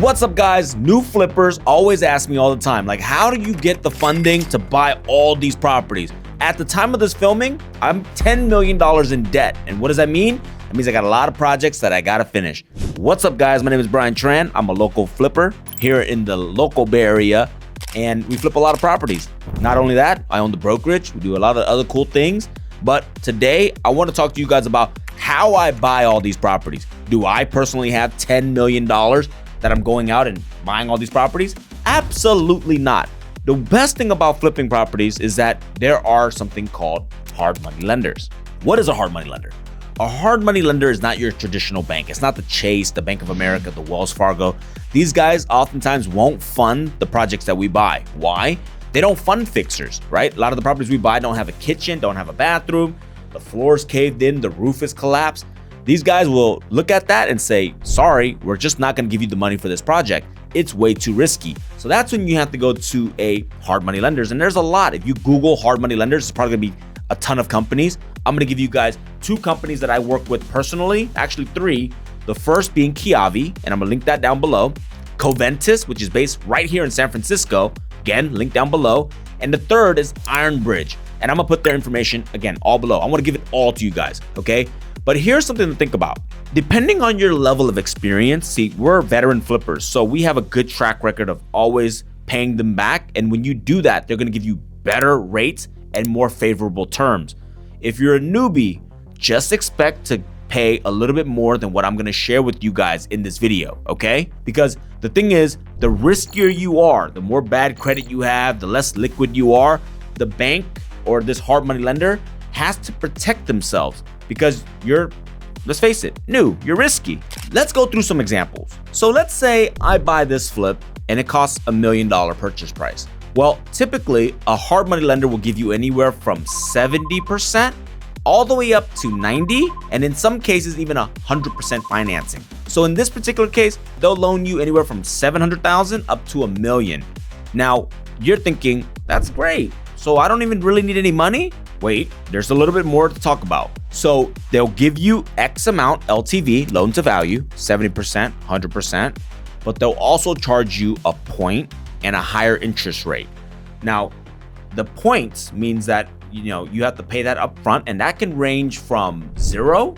What's up, guys? New flippers always ask me all the time, like, how do you get the funding to buy all these properties? At the time of this filming, I'm $10 million in debt. And what does that mean? That means I got a lot of projects that I gotta finish. What's up, guys? My name is Brian Tran. I'm a local flipper here in the local Bay Area, and we flip a lot of properties. Not only that, I own the brokerage. We do a lot of other cool things. But today, I want to talk to you guys about how I buy all these properties. Do I personally have $10 million that I'm going out and buying all these properties? Absolutely not. The best thing about flipping properties is that there are something called hard money lenders. What is a hard money lender? A hard money lender is not your traditional bank. It's not the Chase, the Bank of America, the Wells Fargo. These guys oftentimes won't fund the projects that we buy. Why? They don't fund fixers, right? A lot of the properties we buy don't have a kitchen, don't have a bathroom, the floor's caved in, the roof is collapsed. These guys will look at that and say, sorry, we're just not gonna give you the money for this project. It's way too risky. So that's when you have to go to a hard money lenders. And there's a lot. If you Google hard money lenders, it's probably gonna be a ton of companies. I'm gonna give you guys 2 companies that I work with personally, actually 3. The first being Kiavi, and I'm gonna link that down below. Coventus, which is based right here in San Francisco. Again, link down below. And the third is Ironbridge. And I'm gonna put their information, again, all below. I wanna give it all to you guys, okay? But here's something to think about. Depending on your level of experience, see, we're veteran flippers, so we have a good track record of always paying them back. And when you do that, they're gonna give you better rates and more favorable terms. If you're a newbie, just expect to pay a little bit more than what I'm gonna share with you guys in this video, okay? Because the thing is, the riskier you are, the more bad credit you have, the less liquid you are, the bank or this hard money lender has to protect themselves because you're, let's face it, new, you're risky. Let's go through some examples. So let's say I buy this flip and it costs $1 million purchase price. Well, typically a hard money lender will give you anywhere from 70% all the way up to 90%, and in some cases even 100% financing. So in this particular case, they'll loan you anywhere from $700,000 up to $1 million. Now, you're thinking, that's great. So I don't even really need any money? Wait, there's a little bit more to talk about. So they'll give you X amount LTV, loan to value, 70%, 100%, but they'll also charge you a point and a higher interest rate. Now, the points means that you have to pay that up front, and that can range from 0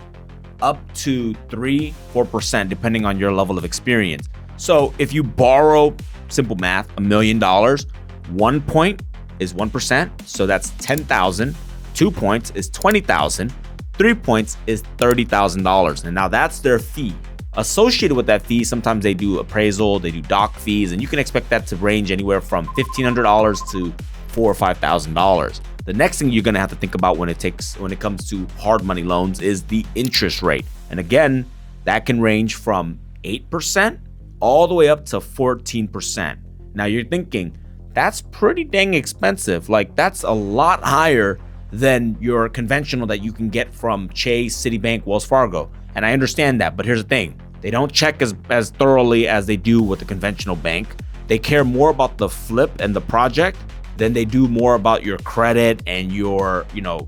up to 3-4% depending on your level of experience. So if you borrow, simple math, $1 million, 1 point is 1%, so that's 10,000. 2 points is 20,000. 3 points is $30,000. And now that's their fee. Associated with that fee, sometimes they do appraisal, they do doc fees, and you can expect that to range anywhere from $1,500 to $4,000 or $5,000. The next thing you're gonna have to think about when it comes to hard money loans is the interest rate. And again, that can range from 8% all the way up to 14%. Now you're thinking, that's pretty dang expensive. Like, that's a lot higher than your conventional that you can get from Chase, Citibank, Wells Fargo. And I understand that, but here's the thing. They don't check as thoroughly as they do with the conventional bank. They care more about the flip and the project than they do more about your credit and your,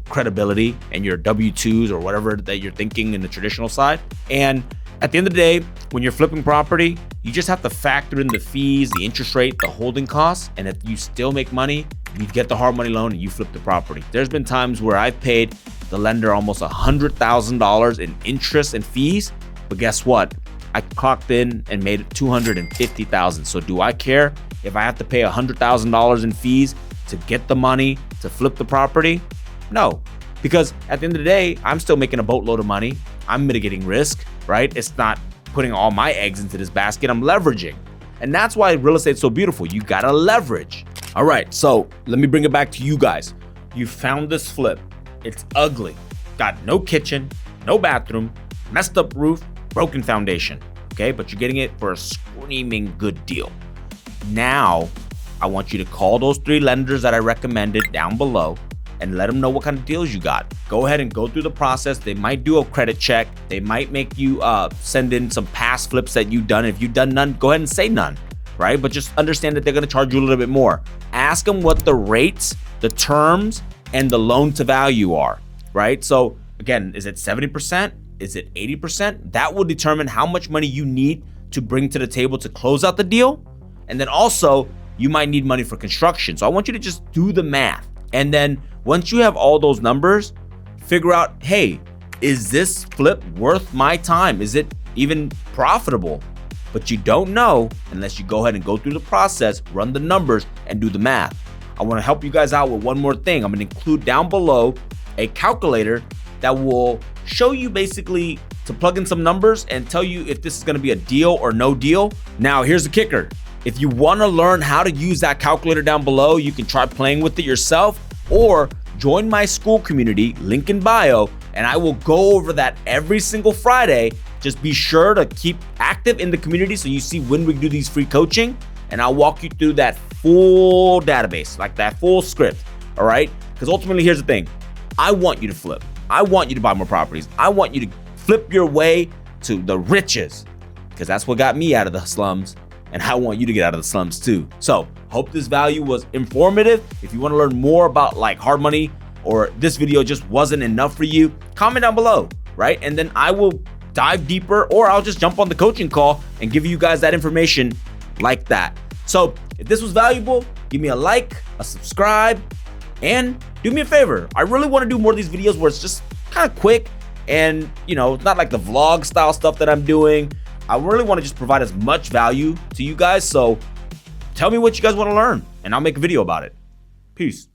credibility and your W-2s or whatever that you're thinking in the traditional side. And at the end of the day, when you're flipping property, you just have to factor in the fees, the interest rate, the holding costs. And if you still make money, you get the hard money loan and you flip the property. There's been times where I've paid the lender almost $100,000 in interest and fees, but guess what? I clocked in and made it $250,000. So do I care if I have to pay $100,000 in fees to get the money to flip the property? No, because at the end of the day, I'm still making a boatload of money. I'm mitigating risk, right? It's not putting all my eggs into this basket. I'm leveraging. And that's why real estate's so beautiful. You gotta leverage. All right, so let me bring it back to you guys. You found this flip. It's ugly. Got no kitchen, no bathroom, messed up roof, broken foundation. Okay, but you're getting it for a screaming good deal. Now, I want you to call those 3 lenders that I recommended down below and let them know what kind of deals you got. Go ahead and go through the process. They might do a credit check. They might make you send in some past flips that you've done. If you've done none, go ahead and say none, right? But just understand that they're gonna charge you a little bit more. Ask them what the rates, the terms, and the loan to value are, right? So again, is it 70%? Is it 80%? That will determine how much money you need to bring to the table to close out the deal. And then also, you might need money for construction. So I want you to just do the math. And then once you have all those numbers, figure out, hey, is this flip worth my time? Is it even profitable? But you don't know unless you go ahead and go through the process, run the numbers, and do the math. I want to help you guys out with one more thing. I'm going to include down below a calculator that will show you basically to plug in some numbers and tell you if this is going to be a deal or no deal. Now, here's the kicker. If you want to learn how to use that calculator down below, you can try playing with it yourself or join my school community, link in bio, and I will go over that every single Friday. Just be sure to keep active in the community so you see when we do these free coaching, and I'll walk you through that full database, like that full script, all right? Because ultimately, here's the thing. I want you to flip. I want you to buy more properties. I want you to flip your way to the riches, because that's what got me out of the slums, and I want you to get out of the slums too. So, hope this value was informative. If you want to learn more about like hard money, or this video just wasn't enough for you, comment down below, right? And then I will dive deeper, or I'll just jump on the coaching call and give you guys that information like that. So if this was valuable, give me a like, a subscribe, and do me a favor. I really want to do more of these videos where it's just kind of quick and, you know, it's not like the vlog style stuff that I'm doing. I really want to just provide as much value to you guys. So tell me what you guys want to learn and I'll make a video about it. Peace.